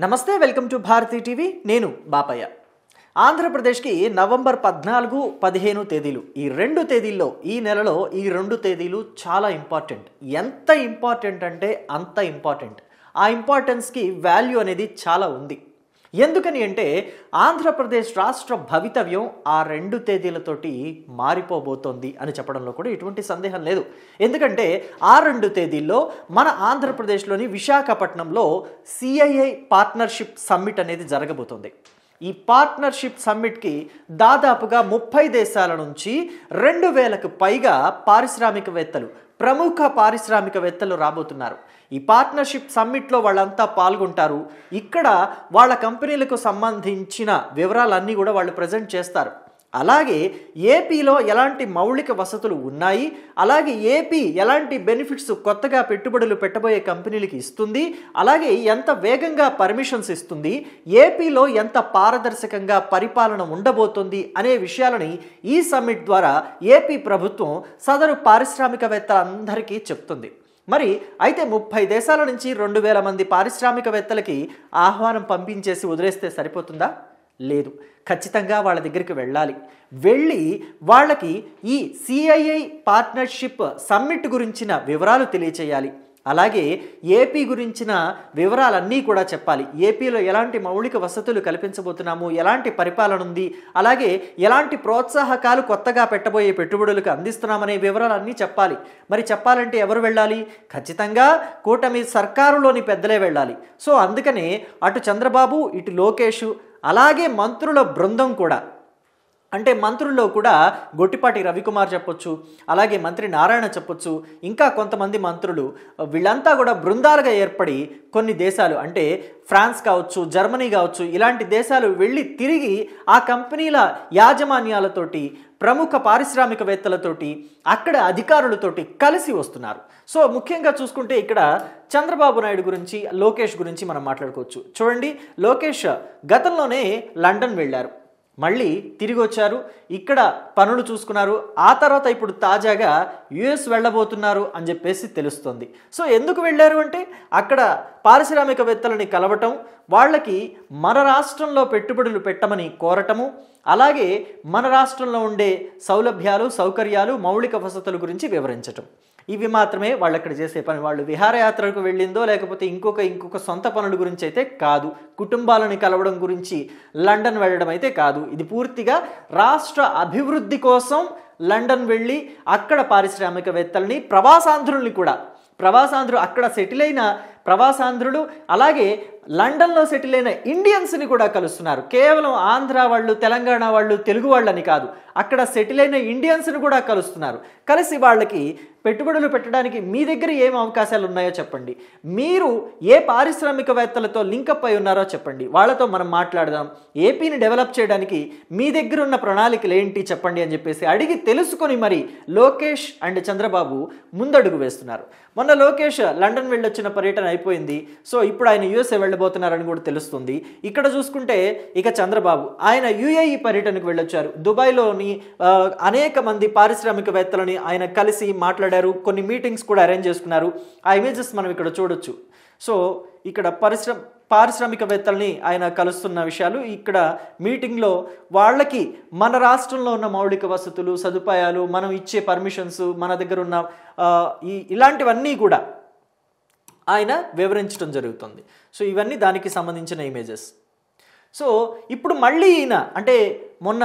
నమస్తే welcome to Bharati TV నేను బాపయ్య ఆంధ్రప్రదేశ్కి నవంబర్ 14, 15 తేదీలు ఈ రెండు తేదీల్లో ఈ నెలలో ఈ రెండు తేదీలు చాలా ఇంపార్టెంట్. ఎంత ఇంపార్టెంట్ అంటే అంత ఇంపార్టెంట్. ఆ ఇంపార్టెన్స్కి వాల్యూ అనేది చాలా ఉంది. ఎందుకని అంటే ఆంధ్రప్రదేశ్ రాష్ట్ర భవితవ్యం ఆ రెండు తేదీలతోటి మారిపోబోతోంది అని చెప్పడంలో కూడా ఎటువంటి సందేహం లేదు. ఎందుకంటే ఆ రెండు తేదీల్లో మన ఆంధ్రప్రదేశ్లోని విశాఖపట్నంలో సిఐఐ పార్ట్నర్షిప్ సమ్మిట్ అనేది జరగబోతోంది. ఈ పార్ట్నర్షిప్ సమ్మిట్కి దాదాపుగా 30 దేశాల నుంచి 2000కు పైగా పారిశ్రామికవేత్తలు, ప్రముఖ పారిశ్రామికవేత్తలు రాబోతున్నారు. ఈ పార్ట్నర్షిప్ సమ్మిట్లో వాళ్ళంతా పాల్గొంటారు. ఇక్కడ వాళ్ళ కంపెనీలకు సంబంధించిన వివరాలన్నీ కూడా వాళ్ళు ప్రజెంట్ చేస్తారు. అలాగే ఏపీలో ఎలాంటి మౌలిక వసతులు ఉన్నాయి, అలాగే ఏపీ ఎలాంటి బెనిఫిట్స్ కొత్తగా పెట్టుబడులు పెట్టబోయే కంపెనీలకి ఇస్తుంది, అలాగే ఎంత వేగంగా పర్మిషన్స్ ఇస్తుంది, ఏపీలో ఎంత పారదర్శకంగా పరిపాలన ఉండబోతుంది అనే విషయాలని ఈ సమ్మిట్ ద్వారా ఏపీ ప్రభుత్వం సదరు పారిశ్రామికవేత్తలందరికీ చెప్తుంది. మరి అయితే 30 దేశాల నుంచి 2000 మంది పారిశ్రామికవేత్తలకి ఆహ్వానం పంపించేసి వదిలేస్తే సరిపోతుందా? లేదు, ఖచ్చితంగా వాళ్ళ దగ్గరికి వెళ్ళాలి. వెళ్ళి వాళ్ళకి ఈ సిఐఐ పార్ట్నర్షిప్ సమ్మిట్ గురించిన వివరాలు తెలియచేయాలి. అలాగే ఏపీ గురించిన వివరాలన్నీ కూడా చెప్పాలి. ఏపీలో ఎలాంటి మౌలిక వసతులు కల్పించబోతున్నాము, ఎలాంటి పరిపాలన ఉంది, అలాగే ఎలాంటి ప్రోత్సాహకాలు కొత్తగా పెట్టబోయే పెట్టుబడులకు అందిస్తున్నామనే వివరాలన్నీ చెప్పాలి. మరి చెప్పాలంటే ఎవరు వెళ్ళాలి? ఖచ్చితంగా కూటమి సర్కారులోని పెద్దలే వెళ్ళాలి. సో అందుకనే అటు చంద్రబాబు, ఇటు లోకేష్, అలాగే మంత్రుల బృందం కూడా, అంటే మంత్రుల్లో కూడా గొట్టిపాటి రవికుమార్ చెప్పొచ్చు, అలాగే మంత్రి నారాయణ చెప్పొచ్చు, ఇంకా కొంతమంది మంత్రులు, వీళ్ళంతా కూడా బృందాలుగా ఏర్పడి కొన్ని దేశాలు అంటే ఫ్రాన్స్ కావచ్చు, జర్మనీ కావచ్చు, ఇలాంటి దేశాలు వెళ్ళి తిరిగి ఆ కంపెనీల యాజమాన్యాలతోటి, ప్రముఖ పారిశ్రామికవేత్తలతోటి, అక్కడ అధికారులతోటి కలిసి వస్తున్నారు. సో ముఖ్యంగా చూసుకుంటే ఇక్కడ చంద్రబాబు నాయుడు గురించి, లోకేష్ గురించి మనం మాట్లాడుకోవచ్చు. చూడండి, లోకేష్ గతంలోనే లండన్ వెళ్ళారు, మళ్ళీ తిరిగి వచ్చారు, ఇక్కడ పనులు చూసుకున్నారు. ఆ తర్వాత ఇప్పుడు తాజాగా యుఎస్ వెళ్ళబోతున్నారు అని చెప్పేసి తెలుస్తుంది. సో ఎందుకు వెళ్ళారు అంటే అక్కడ పారిశ్రామికవేత్తలని కలవటం, వాళ్ళకి మన రాష్ట్రంలో పెట్టుబడులు పెట్టమని కోరటము, అలాగే మన రాష్ట్రంలో ఉండే సౌలభ్యాలు, సౌకర్యాలు, మౌలిక వసతుల గురించి వివరించటం, ఇవి మాత్రమే వాళ్ళు అక్కడ చేసే పని. వాళ్ళు విహారయాత్రకు వెళ్ళిందో లేకపోతే ఇంకొక సొంత పనుల గురించి అయితే కాదు, కుటుంబాలను కలవడం గురించి లండన్ వెళ్ళడం అయితే కాదు. ఇది పూర్తిగా రాష్ట్ర అభివృద్ధి కోసం లండన్ వెళ్ళి అక్కడ పారిశ్రామికవేత్తల్ని, ప్రవాసాంధ్రుల్ని కూడా, అక్కడ సెటిల్ అయిన ప్రవాసాంధ్రులు, అలాగే లండన్లో సెటిల్ అయిన ఇండియన్స్ని కూడా కలుస్తున్నారు. కేవలం ఆంధ్ర వాళ్ళు, తెలంగాణ వాళ్ళు, తెలుగు వాళ్ళని కాదు, అక్కడ సెటిల్ అయిన ఇండియన్స్ని కూడా కలుస్తున్నారు. కలిసి వాళ్ళకి పెట్టుబడులు పెట్టడానికి మీ దగ్గర ఏం అవకాశాలు ఉన్నాయో చెప్పండి, మీరు ఏ పారిశ్రామికవేత్తలతో లింకప్ అయి ఉన్నారో చెప్పండి, వాళ్ళతో మనం మాట్లాడదాం, ఏపీని డెవలప్ చేయడానికి మీ దగ్గర ఉన్న ప్రణాళికలు ఏంటి చెప్పండి అని చెప్పేసి అడిగి తెలుసుకొని మరి లోకేష్ అండ్ చంద్రబాబు ముందడుగు వేస్తున్నారు. మొన్న లోకేష్ లండన్ వెళ్ళొచ్చిన పర్యటన అయిపోయింది. సో ఇప్పుడు ఆయన యుఎస్ఏ వెళ్ళబోతున్నారని కూడా తెలుస్తుంది. ఇక్కడ చూసుకుంటే ఇక చంద్రబాబు ఆయన యుఏఈ పర్యటనకు వెళ్ళొచ్చారు. దుబాయ్లోని అనేక మంది పారిశ్రామికవేత్తలని ఆయన కలిసి మాట్లాడారు, కొన్ని మీటింగ్స్ కూడా అరేంజ్ చేసుకున్నారు. ఆ ఇమేజెస్ మనం ఇక్కడ చూడొచ్చు. సో ఇక్కడ పారిశ్రామికవేత్తల్ని ఆయన కలుస్తున్న విషయాలు, ఇక్కడ మీటింగ్లో వాళ్ళకి మన రాష్ట్రంలో ఉన్న మౌలిక వసతులు, సదుపాయాలు, మనం ఇచ్చే పర్మిషన్స్, మన దగ్గర ఉన్న ఇలాంటివన్నీ కూడా ఆయన వివరించడం జరుగుతుంది. సో ఇవన్నీ దానికి సంబంధించిన ఇమేజెస్. సో ఇప్పుడు మళ్ళీ ఈయన అంటే మొన్న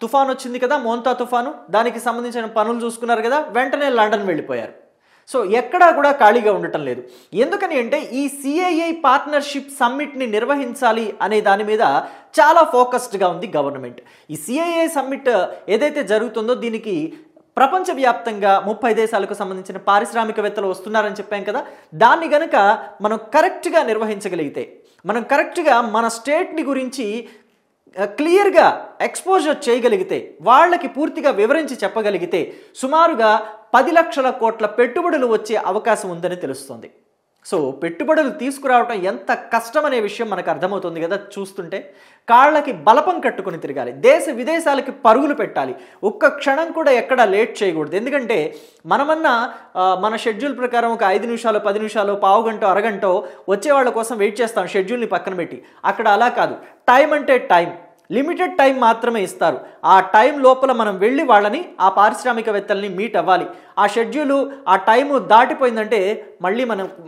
తుఫాన్ వచ్చింది కదా, మోంతా తుఫాను, దానికి సంబంధించిన పనులు చూసుకున్నారు కదా, వెంటనే లండన్ వెళ్ళిపోయారు. సో ఎక్కడా కూడా ఖాళీగా ఉండటం లేదు. ఎందుకని అంటే ఈ సిఐఐ పార్ట్నర్షిప్ సమ్మిట్ని నిర్వహించాలి అనే దాని మీద చాలా ఫోకస్డ్గా ఉంది గవర్నమెంట్. ఈ సిఐఐ సమ్మిట్ ఏదైతే జరుగుతుందో దీనికి ప్రపంచవ్యాప్తంగా 30 దేశాలకు సంబంధించిన పారిశ్రామికవేత్తలు వస్తున్నారని చెప్పాం కదా, దాన్ని గనక మనం కరెక్ట్గా నిర్వహించగలిగితే, మనం కరెక్ట్గా మన స్టేట్ని గురించి క్లియర్గా ఎక్స్పోజర్ చేయగలిగితే, వాళ్ళకి పూర్తిగా వివరించి చెప్పగలిగితే సుమారుగా 10 లక్షల కోట్ల పెట్టుబడులు వచ్చే అవకాశం ఉందని తెలుస్తుంది. సో పెట్టుబడులు తీసుకురావటం ఎంత కష్టం అనే విషయం మనకు అర్థమవుతుంది కదా చూస్తుంటే. కాళ్ళకి బలపం కట్టుకుని తిరగాలి, దేశ విదేశాలకి పరుగులు పెట్టాలి, ఒక్క క్షణం కూడా ఎక్కడా లేట్ చేయకూడదు. ఎందుకంటే మనమన్నా మన షెడ్యూల్ ప్రకారం ఒక 5 నిమిషాలు 10 నిమిషాలు పావు గంట అరగంట వచ్చే వాళ్ళ కోసం వెయిట్ చేస్తాం షెడ్యూల్ని పక్కన పెట్టి. అక్కడ అలా కాదు, టైం అంటే టైం, లిమిటెడ్ టైం మాత్రమే ఇస్తారు. ఆ టైం లోపల మనం వెళ్ళి వాళ్ళని, ఆ పారిశ్రామికవేత్తల్ని మీట్ అవ్వాలి. ఆ షెడ్యూలు ఆ టైము దాటిపోయిందంటే మళ్ళీ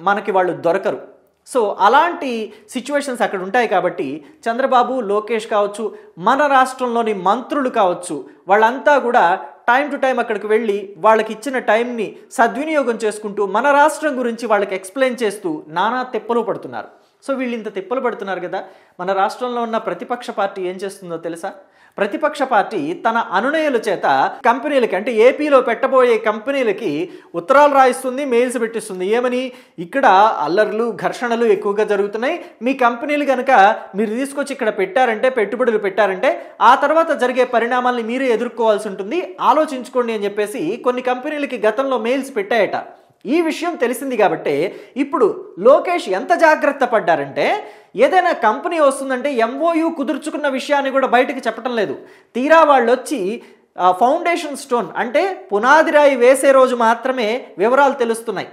మనకి వాళ్ళు దొరకరు. సో అలాంటి సిచ్యువేషన్స్ అక్కడ ఉంటాయి. కాబట్టి చంద్రబాబు, లోకేష్ కావచ్చు, మన రాష్ట్రంలోని మంత్రులు కావచ్చు, వాళ్ళంతా కూడా టైం టు టైం అక్కడికి వెళ్ళి వాళ్ళకి ఇచ్చిన టైంని సద్వినియోగం చేసుకుంటూ మన రాష్ట్రం గురించి వాళ్ళకి ఎక్స్ప్లెయిన్ చేస్తూ నానా తిప్పలు పడుతున్నారు. సో వీళ్ళు ఇంత తిప్పలు పడుతున్నారు కదా, మన రాష్ట్రంలో ఉన్న ప్రతిపక్ష పార్టీ ఏం చేస్తుందో తెలుసా? ప్రతిపక్ష పార్టీ తన అనునయుల చేత కంపెనీలకి, అంటే ఏపీలో పెట్టబోయే కంపెనీలకి ఉత్తరాలు రాయిస్తుంది, మెయిల్స్ పెట్టిస్తుంది. ఏమని? ఇక్కడ అల్లర్లు, ఘర్షణలు ఎక్కువగా జరుగుతున్నాయి, మీ కంపెనీలు కనుక మీరు తీసుకొచ్చి ఇక్కడ పెట్టారంటే, పెట్టుబడులు పెట్టారంటే ఆ తర్వాత జరిగే పరిణామాల్ని మీరే ఎదుర్కోవాల్సి ఉంటుంది, ఆలోచించుకోండి అని చెప్పేసి కొన్ని కంపెనీలకి గతంలో మెయిల్స్ పెట్టాయట. ఈ విషయం తెలిసింది కాబట్టి ఇప్పుడు లోకేష్ ఎంత జాగ్రత్త పడ్డారంటే, ఏదైనా కంపెనీ వస్తుందంటే ఎంఓయూ కుదుర్చుకున్న విషయాన్ని కూడా బయటకు చెప్పడం లేదు. తీరా వాళ్ళు వచ్చి ఫౌండేషన్ స్టోన్ అంటే పునాది రాయి వేసే రోజు మాత్రమే వివరాలు తెలుస్తున్నాయి.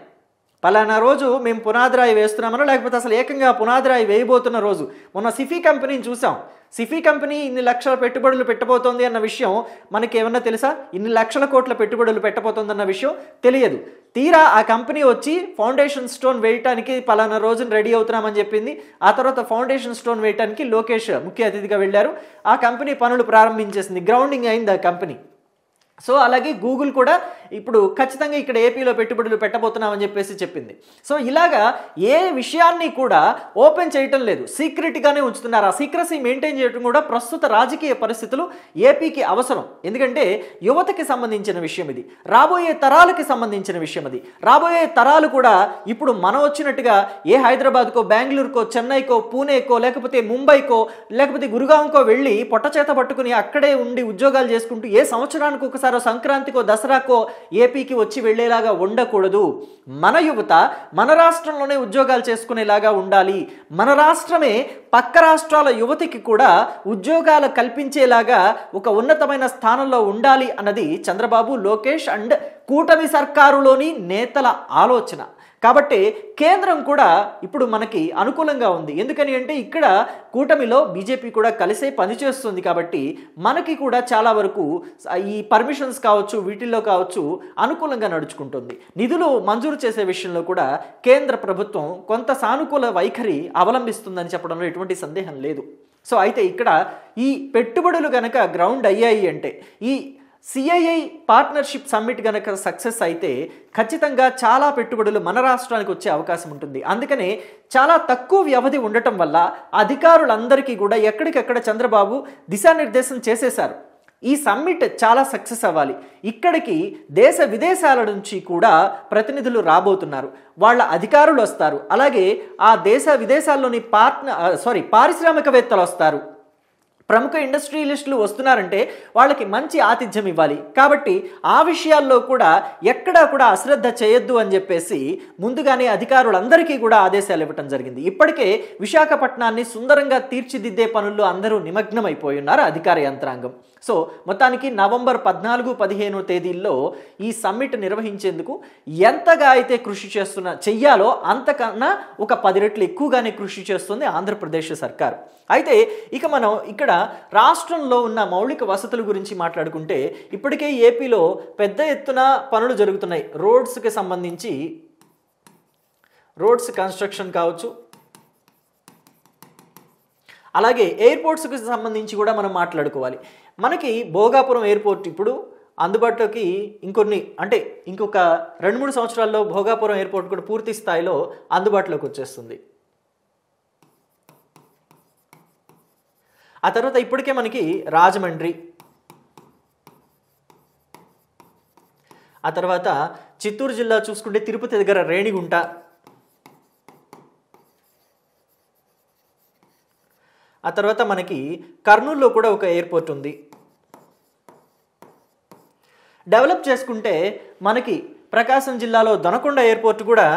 పలానా రోజు మేము పునాది రాయి వేస్తున్నామనో, లేకపోతే అసలు ఏకంగా పునాది రాయి వేయబోతున్న రోజు. మొన్న సిఫీ కంపెనీని చూసాం. సిఫీ కంపెనీ ఇన్ని లక్షల పెట్టుబడులు పెట్టబోతోంది అన్న విషయం మనకి ఏమన్నా తెలుసా? ఇన్ని లక్షల కోట్ల పెట్టుబడులు పెట్టబోతోందన్న విషయం తెలియదు. తీరా ఆ కంపెనీ వచ్చి ఫౌండేషన్ స్టోన్ వేయటానికి పలానా రోజున రెడీ అవుతున్నామని చెప్పింది. ఆ తర్వాత ఫౌండేషన్ స్టోన్ వేయటానికి లోకేష్ ముఖ్య అతిథిగా వెళ్ళారు. ఆ కంపెనీ పనులు ప్రారంభించేసింది, గ్రౌండింగ్ అయింది ఆ కంపెనీ. సో అలాగే గూగుల్ కూడా ఇప్పుడు ఖచ్చితంగా ఇక్కడ ఏపీలో పెట్టుబడులు పెట్టబోతున్నామని చెప్పేసి చెప్పింది. సో ఇలాగా ఏ విషయాన్ని కూడా ఓపెన్ చేయటం లేదు, సీక్రెట్గానే ఉంచుతున్నారు. ఆ సీక్రసీ మెయింటైన్ చేయడం కూడా ప్రస్తుత రాజకీయ పరిస్థితులు ఏపీకి అవసరం. ఎందుకంటే యువతకి సంబంధించిన విషయం ఇది, రాబోయే తరాలకి సంబంధించిన విషయం అది. రాబోయే తరాలు కూడా ఇప్పుడు మనం వచ్చినట్టుగా ఏ హైదరాబాద్కో, బెంగళూరుకో, చెన్నైకో, పూణేకో, లేకపోతే ముంబైకో, లేకపోతే గురుగాంకో వెళ్ళి పొట్టచేత పట్టుకుని అక్కడే ఉండి ఉద్యోగాలు చేసుకుంటూ ఏ సంవత్సరానికి ఒకసారి సంక్రాంతికో, దసరాకో ఏపీకి వచ్చి వెళ్లేలాగా ఉండకూడదు. మన యువత మన రాష్ట్రంలోనే ఉద్యోగాలు చేసుకునేలాగా ఉండాలి. మన రాష్ట్రమే పక్క రాష్ట్రాల యువతికి కూడా ఉద్యోగాలు కల్పించేలాగా ఒక ఉన్నతమైన స్థానంలో ఉండాలి అన్నది చంద్రబాబు, లోకేష్ అండ్ కూటమి సర్కారులోని నేతల ఆలోచన. కాబట్టి కేంద్రం కూడా ఇప్పుడు మనకి అనుకూలంగా ఉంది. ఎందుకని అంటే ఇక్కడ కూటమిలో బీజేపీ కూడా కలిసే పనిచేస్తుంది. కాబట్టి మనకి కూడా చాలా వరకు ఈ పర్మిషన్స్ కావచ్చు, వీటిల్లో కావచ్చు అనుకూలంగా నడుచుకుంటుంది. నిధులు మంజూరు చేసే విషయంలో కూడా కేంద్ర ప్రభుత్వం కొంత సానుకూల వైఖరి అవలంబిస్తుందని చెప్పడంలో ఎటువంటి సందేహం లేదు. సో అయితే ఇక్కడ ఈ పెట్టుబడులు గనక గ్రౌండ్ అయ్యాయి అంటే, ఈ సిఐఐ పార్ట్నర్షిప్ సమ్మిట్ గనక సక్సెస్ అయితే ఖచ్చితంగా చాలా పెట్టుబడులు మన రాష్ట్రానికి వచ్చే అవకాశం ఉంటుంది. అందుకనే చాలా తక్కువ వ్యవధి ఉండటం వల్ల అధికారులందరికీ కూడా ఎక్కడికక్కడ చంద్రబాబు దిశానిర్దేశం చేసేశారు. ఈ సమ్మిట్ చాలా సక్సెస్ అవ్వాలి, ఇక్కడికి దేశ విదేశాల నుంచి కూడా ప్రతినిధులు రాబోతున్నారు, వాళ్ళ అధికారులు వస్తారు, అలాగే ఆ దేశ విదేశాల్లోని పారిశ్రామికవేత్తలు వస్తారు, ప్రముఖ ఇండస్ట్రియలిస్టులు వస్తున్నారంటే వాళ్ళకి మంచి ఆతిథ్యం ఇవ్వాలి. కాబట్టి ఆ విషయాల్లో కూడా ఎక్కడా కూడా అశ్రద్ధ చేయొద్దు అని చెప్పేసి ముందుగానే అధికారులందరికీ కూడా ఆదేశాలు ఇవ్వటం జరిగింది. ఇప్పటికే విశాఖపట్నాన్ని సుందరంగా తీర్చిదిద్దే పనుల్లో అందరూ నిమగ్నమైపోయి ఉన్నారు అధికార యంత్రాంగం. సో మొత్తానికి నవంబర్ 14, 15 తేదీల్లో ఈ సమ్మిట్ నిర్వహించేందుకు ఎంతగా అయితే కృషి చెయ్యాలో అంతకన్నా ఒక 10 రెట్లు ఎక్కువగానే కృషి చేస్తుంది ఆంధ్రప్రదేశ్ సర్కారు. అయితే ఇక మనం ఇక్కడ రాష్ట్రంలో ఉన్న మౌలిక వసతుల గురించి మాట్లాడుకుంటే ఇప్పటికే ఏపీలో పెద్ద ఎత్తున పనులు జరుగుతున్నాయి. రోడ్స్కి సంబంధించి రోడ్స్ కన్స్ట్రక్షన్ కావచ్చు, అలాగే ఎయిర్పోర్ట్స్కి సంబంధించి కూడా మనం మాట్లాడుకోవాలి. మనకి భోగాపురం ఎయిర్పోర్ట్ ఇప్పుడు అందుబాటులోకి ఇంకొక 2-3 సంవత్సరాల్లో భోగాపురం ఎయిర్పోర్ట్ కూడా పూర్తి స్థాయిలో అందుబాటులోకి వచ్చేస్తుంది. ఆ తర్వాత ఇప్పటికే మనకి రాజమండ్రి, ఆ తర్వాత చిత్తూరు జిల్లా చూసుకుంటే తిరుపతి దగ్గర రేణిగుంట, ఆ తర్వాత మనకి కర్నూలులో కూడా ఒక ఎయిర్పోర్ట్ ఉంది. డెవలప్ చేసుకుంటే మనకి ప్రకాశం జిల్లాలో దొనకొండ ఎయిర్పోర్ట్ కూడా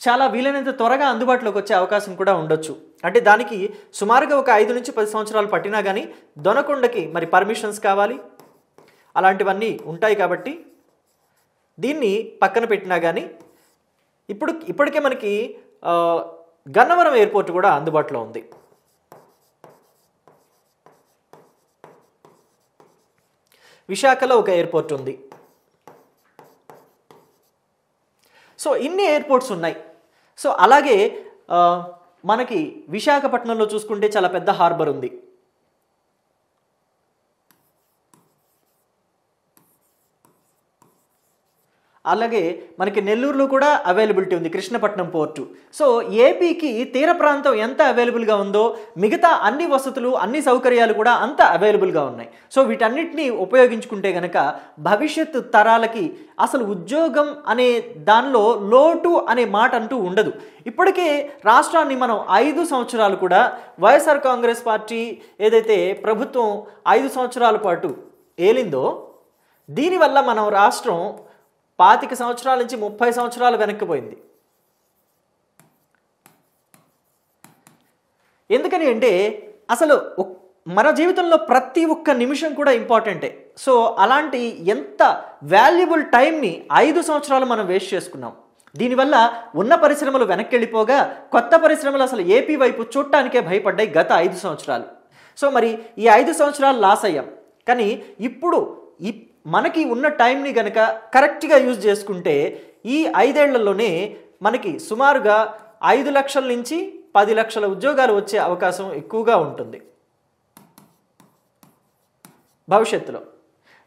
చాలా వీలైనంత త్వరగా అందుబాటులోకి వచ్చే అవకాశం కూడా ఉండొచ్చు. అంటే దానికి సుమారుగా ఒక 5 నుంచి 10 సంవత్సరాలు పట్టినా కానీ దొనకొండకి మరి పర్మిషన్స్ కావాలి, అలాంటివన్నీ ఉంటాయి. కాబట్టి దీన్ని పక్కన పెట్టినా కానీ ఇప్పటికే మనకి గన్నవరం ఎయిర్పోర్ట్ కూడా అందుబాటులో ఉంది. విశాఖలో ఒక ఎయిర్పోర్ట్ ఉంది. సో ఇన్ని ఎయిర్పోర్ట్స్ ఉన్నాయి. సో అలాగే మనకి విశాఖపట్నంలో చూసుకుంటే చాలా పెద్ద హార్బర్ ఉంది. అలాగే మనకి నెల్లూరులో కూడా అవైలబిలిటీ ఉంది, కృష్ణపట్నం పోర్టు. సో ఏపీకి తీర ప్రాంతం ఎంత అవైలబుల్గా ఉందో మిగతా అన్ని వసతులు అన్ని సౌకర్యాలు కూడా అంత అవైలబుల్గా ఉన్నాయి. సో వీటన్నిటిని ఉపయోగించుకుంటే కనుక భవిష్యత్తు తరాలకి అసలు ఉద్యోగం అనే దానిలో లోటు అనే మాట అంటూ ఉండదు. ఇప్పటికే రాష్ట్రాన్ని మనం 5 సంవత్సరాలు కూడా వైఎస్ఆర్ కాంగ్రెస్ పార్టీ ఏదైతే ప్రభుత్వం 5 సంవత్సరాల పాటు ఏలిందో దీనివల్ల మనం రాష్ట్రం 25 సంవత్సరాల నుంచి 30 సంవత్సరాలు వెనక్కిపోయింది. ఎందుకని అంటే అసలు మన జీవితంలో ప్రతి ఒక్క నిమిషం కూడా ఇంపార్టెంటే. సో అలాంటి ఎంత వాల్యుబుల్ టైంని 5 సంవత్సరాలు మనం వేస్ట్ చేసుకున్నాం. దీనివల్ల ఉన్న పరిశ్రమలు వెనక్కి వెళ్ళిపోగా కొత్త పరిశ్రమలు అసలు ఏపీ వైపు చూడటానికే భయపడ్డాయి గత 5 సంవత్సరాలు. సో మరి ఈ 5 సంవత్సరాలు లాస్ అయ్యాం. కానీ ఇప్పుడు మనకి ఉన్న టైంని కనుక కరెక్ట్గా యూజ్ చేసుకుంటే ఈ 5 ఏళ్లలోనే మనకి సుమారుగా 5 లక్షల నుంచి 10 లక్షల ఉద్యోగాలు వచ్చే అవకాశం ఎక్కువగా ఉంటుంది భవిష్యత్తులో.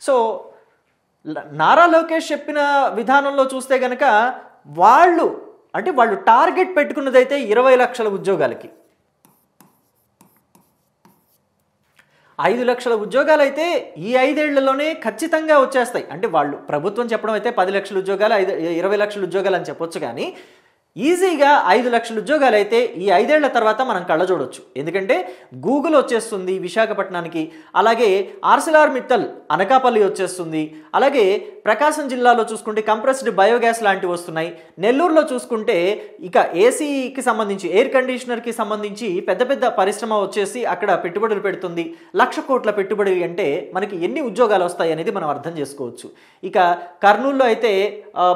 సో నారా లోకేష్ చెప్పిన విధానంలో చూస్తే కనుక వాళ్ళు టార్గెట్ పెట్టుకున్నదైతే 20 లక్షల ఉద్యోగాలకి. 5 లక్షల ఉద్యోగాలు అయితే ఈ 5 ఏళ్లలోనే ఖచ్చితంగా వచ్చేస్తాయి. అంటే వాళ్ళు ప్రభుత్వం చెప్పడం అయితే 10 లక్షల ఉద్యోగాలు 20 లక్షల ఉద్యోగాలు అని చెప్పొచ్చు. కానీ ఈజీగా 5 లక్షల ఉద్యోగాలు అయితే ఈ 5 ఏళ్ల తర్వాత మనం కళ్ళ చూడొచ్చు. ఎందుకంటే గూగుల్ వచ్చేస్తుంది విశాఖపట్నానికి, అలాగే ఆర్సిలార్ మిత్తల్ అనకాపల్లి వచ్చేస్తుంది, అలాగే ప్రకాశం జిల్లాలో చూసుకుంటే కంప్రెస్డ్ బయోగ్యాస్ లాంటివి వస్తున్నాయి. నెల్లూరులో చూసుకుంటే ఇక ఏసీకి సంబంధించి ఎయిర్ కండిషనర్కి సంబంధించి పెద్ద పెద్ద పరిశ్రమ వచ్చేసి అక్కడ పెట్టుబడులు పెడుతుంది. 1,00,000 కోట్ల పెట్టుబడి అంటే మనకి ఎన్ని ఉద్యోగాలు వస్తాయి అనేది మనం అర్థం చేసుకోవచ్చు. ఇక కర్నూలులో అయితే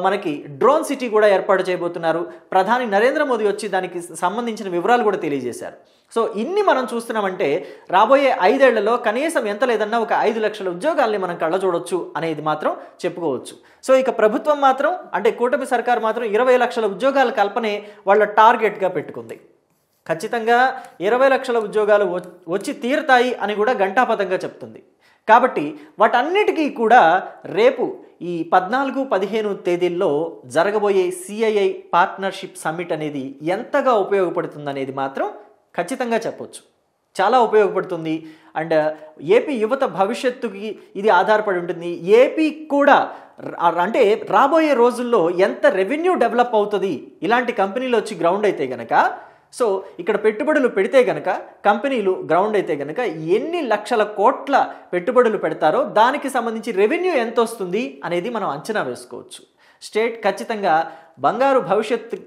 మనకి డ్రోన్ సిటీ కూడా ఏర్పాటు చేయబోతున్నారు. ప్రధాని నరేంద్ర మోదీ వచ్చి దానికి సంబంధించిన వివరాలు కూడా తెలియజేశారు. సో ఇన్ని మనం చూస్తున్నామంటే రాబోయే 5 ఏళ్లలో కనీసం ఎంత లేదన్నా ఒక 5 లక్షల ఉద్యోగాల్ని మనం కళ్ళ చూడొచ్చు అనేది మాత్రం చెప్పుకోవచ్చు. సో ఇక ప్రభుత్వం మాత్రం అంటే కూటమి సర్కార్ మాత్రం 20 లక్షల ఉద్యోగాల కల్పనే వాళ్ళ టార్గెట్గా పెట్టుకుంది. ఖచ్చితంగా 20 లక్షల ఉద్యోగాలు వచ్చి తీరుతాయి అని కూడా ఘంటాపథంగా చెప్తుంది. కాబట్టి వాటన్నిటికీ కూడా రేపు ఈ 14, 15 తేదీల్లో జరగబోయే సిఐఐ పార్ట్నర్షిప్ సమ్మిట్ అనేది ఎంతగా ఉపయోగపడుతుందనేది మాత్రం ఖచ్చితంగా చెప్పొచ్చు. చాలా ఉపయోగపడుతుంది. అండ్ ఏపీ యువత భవిష్యత్తుకి ఇది ఆధారపడి ఉంటుంది. ఏపీ కూడా అంటే రాబోయే రోజుల్లో ఎంత రెవెన్యూ డెవలప్ అవుతుంది ఇలాంటి కంపెనీలు వచ్చి గ్రౌండ్ అయితే గనక. సో ఇక్కడ పెట్టుబడులు పెడితే గనక కంపెనీలు గ్రౌండ్ అయితే గనక ఎన్ని లక్షల కోట్ల పెట్టుబడులు పెడతారో దానికి సంబంధించి రెవెన్యూ ఎంత వస్తుంది అనేది మనం అంచనా వేసుకోవచ్చు. స్టేట్ ఖచ్చితంగా బంగారు భవిష్యత్తు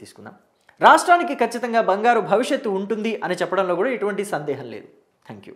తీసుకుందాం. రాష్ట్రానికి ఖచ్చితంగా బంగారు భవిష్యత్తు ఉంటుంది అని చెప్పడంలో కూడా ఎటువంటి సందేహం లేదు. Thank you.